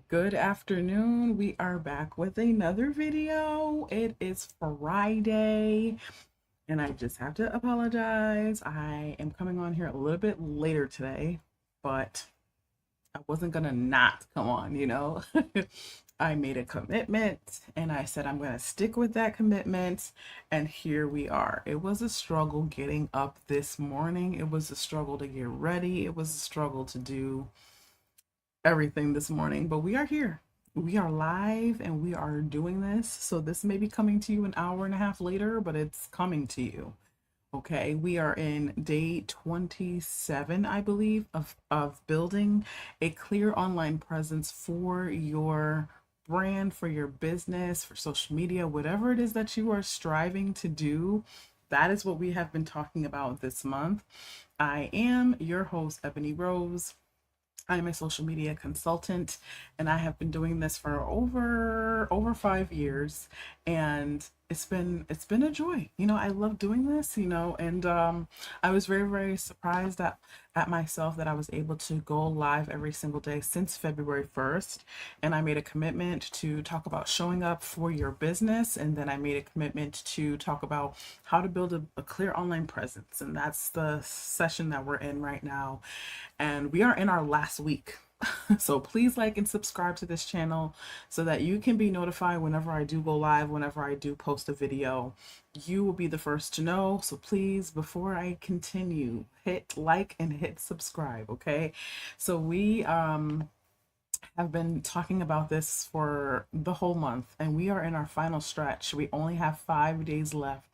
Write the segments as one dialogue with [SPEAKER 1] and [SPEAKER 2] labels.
[SPEAKER 1] Good afternoon. We are back with another video. It is Friday, and I just have to apologize. I am coming on here a little bit later today, but I wasn't gonna not come on. I made a commitment and I said I'm gonna stick with that commitment, and here we are. It was a struggle getting up this morning, it was a struggle to get ready, it was a struggle to do everything this morning, but we are here. We are live and we are doing this. So this may be coming to you an hour and a half later, but it's coming to you. Okay, we are in day 27, I believe, of building a clear online presence for your brand, for your business, for social media, whatever it is that you are striving to do. That is what we have been talking about this month. I am your host, Ebony Rose. I'm a social media consultant, and I have been doing this for over 5 years, and it's been a joy. I love doing this, and I was very surprised at myself that I was able to go live every single day since February 1st. And I made a commitment to talk about showing up for your business, and then I made a commitment to talk about how to build a clear online presence, and that's the session that we're in right now, and we are in our last week. So please like and subscribe to this channel so that you can be notified whenever I do go live, whenever I do post a video. You will be the first to know. So please, before I continue, hit like and hit subscribe, okay? So we have been talking about this for the whole month, and we are in our final stretch. We only have 5 days left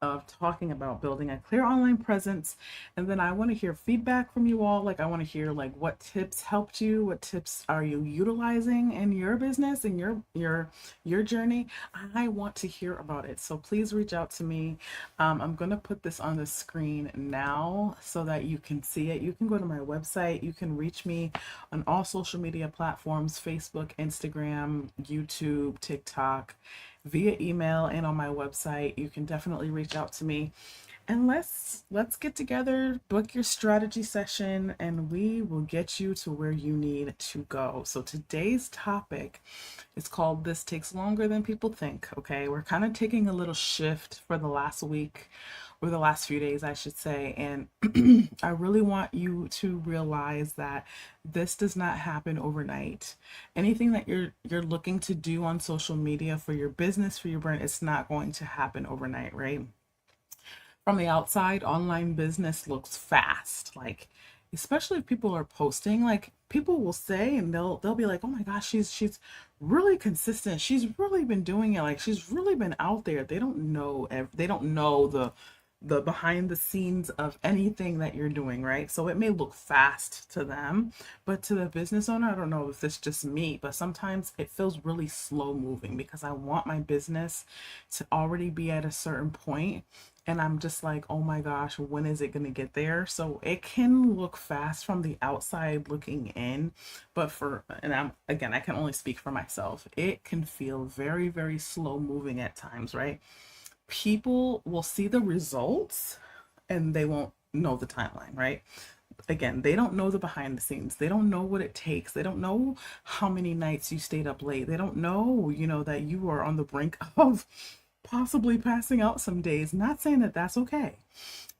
[SPEAKER 1] of talking about building a clear online presence. And then I want to hear feedback from you all. Like, I want to hear like what tips helped you, what tips are you utilizing in your business and your journey. I want to hear about it, so please reach out to me. I'm going to put this on the screen now so that you can see it. You can go to my website, you can reach me on all social media platforms: Facebook, Instagram, YouTube, TikTok, via email, and on my website. You can definitely reach out to me, and let's get together, book your strategy session, and we will get you to where you need to go. So today's topic is called "This Takes Longer Than People Think." Okay, we're kind of taking a little shift for the last week, or the last few days, I should say. And I really want you to realize that this does not happen overnight. Anything that you're looking to do on social media for your business, for your brand, it's not going to happen overnight, right? From the outside, online business looks fast. Like, especially if people are posting, like people will say, and they'll be like, "Oh my gosh, she's really consistent. She's really been doing it. Like, she's really been out there." They don't know the behind the scenes of anything that you're doing, right? So it may look fast to them, but to the business owner, I don't know if it's just me, but sometimes it feels really slow moving because I want my business to already be at a certain point, and I'm just like, "Oh my gosh, when is it going to get there?" So it can look fast from the outside looking in, but I can only speak for myself. It can feel very slow moving at times, right? People will see the results and they won't know the timeline, right? Again, they don't know the behind the scenes. They don't know what it takes. They don't know how many nights you stayed up late. They don't know, that you are on the brink of possibly passing out some days. Not saying that that's okay,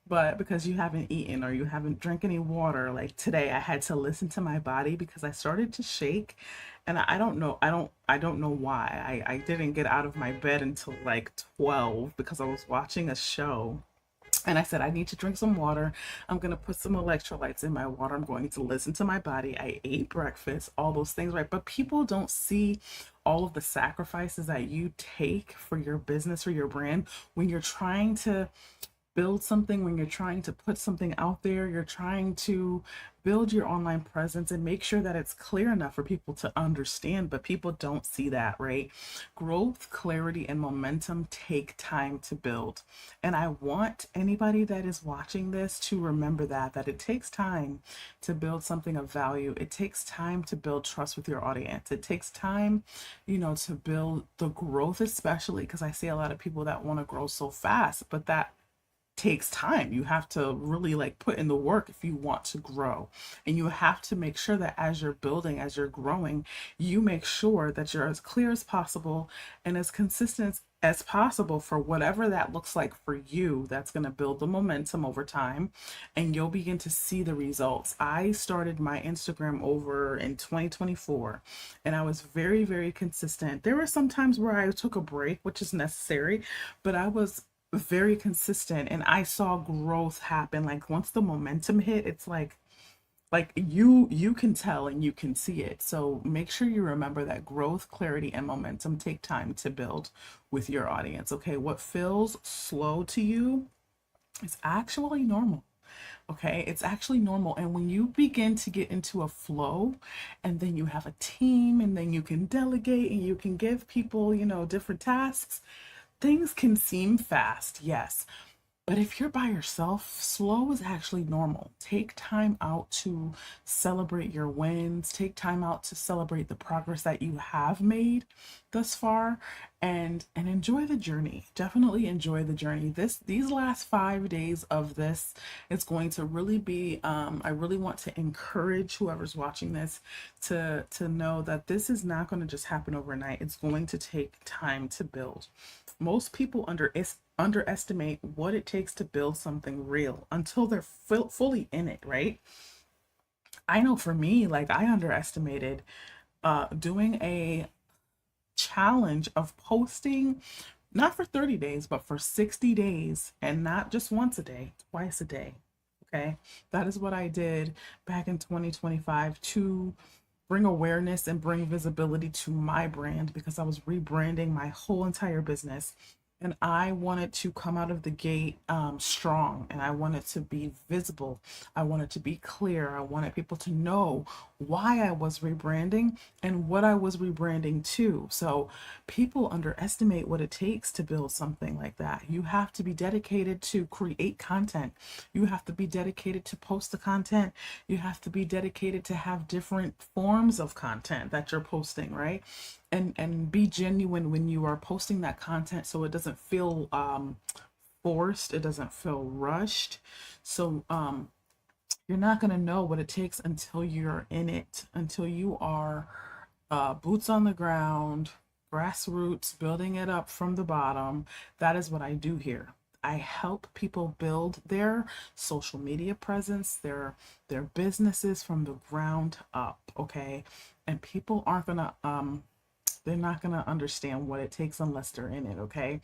[SPEAKER 1] but because you haven't eaten or you haven't drank any water. Like today, I had to listen to my body because I started to shake, and I don't know, I don't know why. I didn't get out of my bed until like 12 because I was watching a show. And I said, I need to drink some water. I'm going to put some electrolytes in my water. I'm going to listen to my body. I ate breakfast, all those things, right? But people don't see all of the sacrifices that you take for your business, for your brand, when you're trying to build something, when you're trying to put something out there, you're trying to build your online presence and make sure that it's clear enough for people to understand, but people don't see that, right? Growth, clarity, and momentum take time to build. And I want anybody that is watching this to remember that it takes time to build something of value. It takes time to build trust with your audience. It takes time, to build the growth, especially because I see a lot of people that want to grow so fast, but that takes time. You have to really like put in the work if you want to grow. And you have to make sure that as you're building, as you're growing, you make sure that you're as clear as possible and as consistent as possible for whatever that looks like for you. That's going to build the momentum over time and you'll begin to see the results. I started my Instagram over in 2024 and I was very, very consistent. There were some times where I took a break, which is necessary, but I was very consistent and I saw growth happen. Like once the momentum hit, it's like you can tell and you can see it. So make sure you remember that growth, clarity, and momentum take time to build with your audience. Okay, what feels slow to you is actually normal. Okay, it's actually normal. And when you begin to get into a flow and then you have a team and then you can delegate and you can give people, different tasks, things can seem fast, yes. But if you're by yourself, slow is actually normal. Take time out to celebrate your wins. Take time out to celebrate the progress that you have made thus far and enjoy the journey. Definitely enjoy the journey. These last 5 days of this is going to really be I really want to encourage whoever's watching this to know that this is not going to just happen overnight. It's going to take time to build. Most people underestimate what it takes to build something real until they're fully in it, right? I know for me, like I underestimated doing a challenge of posting not for 30 days, but for 60 days and not just once a day, twice a day. Okay. That is what I did back in 2025 to bring awareness and bring visibility to my brand because I was rebranding my whole entire business. And I wanted to come out of the gate strong and I wanted to be visible. I wanted to be clear. I wanted people to know why I was rebranding and what I was rebranding to. So people underestimate what it takes to build something like that. You have to be dedicated to create content. You have to be dedicated to post the content. You have to be dedicated to have different forms of content that you're posting, right? And be genuine when you are posting that content so it doesn't feel forced, it doesn't feel rushed. So you're not going to know what it takes until you're in it, until you are boots on the ground, grassroots, building it up from the bottom. That is what I do here. I help people build their social media presence, their businesses from the ground up, okay? And people aren't going to they're not going to understand what it takes unless they're in it, okay?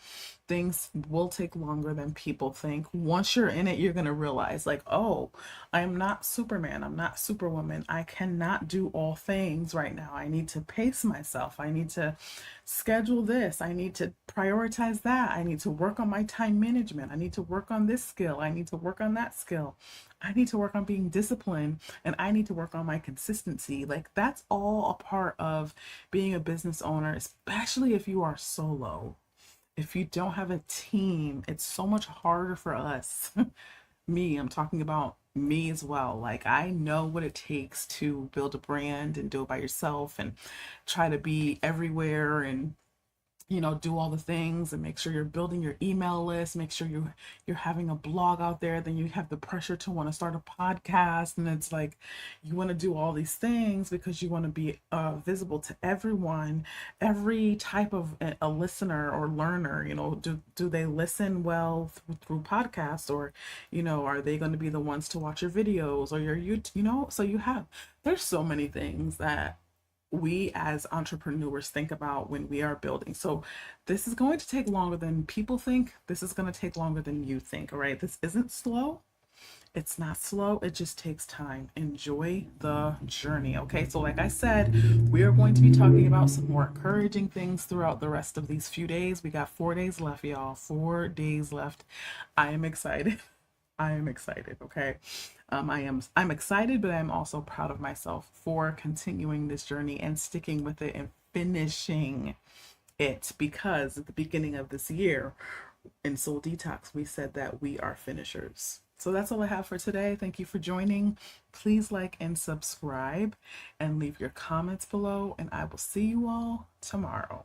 [SPEAKER 1] Things will take longer than people think. Once you're in it, you're going to realize, like, oh, I'm not Superman. I'm not Superwoman. I cannot do all things right now. I need to pace myself. I need to schedule this. I need to prioritize that. I need to work on my time management. I need to work on this skill. I need to work on that skill. I need to work on being disciplined and I need to work on my consistency. Like that's all a part of being a business owner, especially if you are solo. If you don't have a team, it's so much harder for us. Me, I'm talking about me as well. Like I know what it takes to build a brand and do it by yourself and try to be everywhere and do all the things and make sure you're building your email list, make sure you're having a blog out there, then you have the pressure to want to start a podcast and it's like you want to do all these things because you want to be visible to everyone, every type of a listener or learner. Do they listen well through podcasts or are they going to be the ones to watch your videos or your YouTube? So there's so many things that we as entrepreneurs think about when we are building. So this is going to take longer than people think. This is going to take longer than you think. All right. This isn't slow. It's not slow. It just takes time. Enjoy the journey. Okay. So like I said, we are going to be talking about some more encouraging things throughout the rest of these few days. We got 4 days left, y'all. 4 days left. I am excited. I am excited. Okay. I'm excited, but I'm also proud of myself for continuing this journey and sticking with it and finishing it because at the beginning of this year in Soul Detox, we said that we are finishers. So that's all I have for today. Thank you for joining. Please like and subscribe and leave your comments below, and I will see you all tomorrow.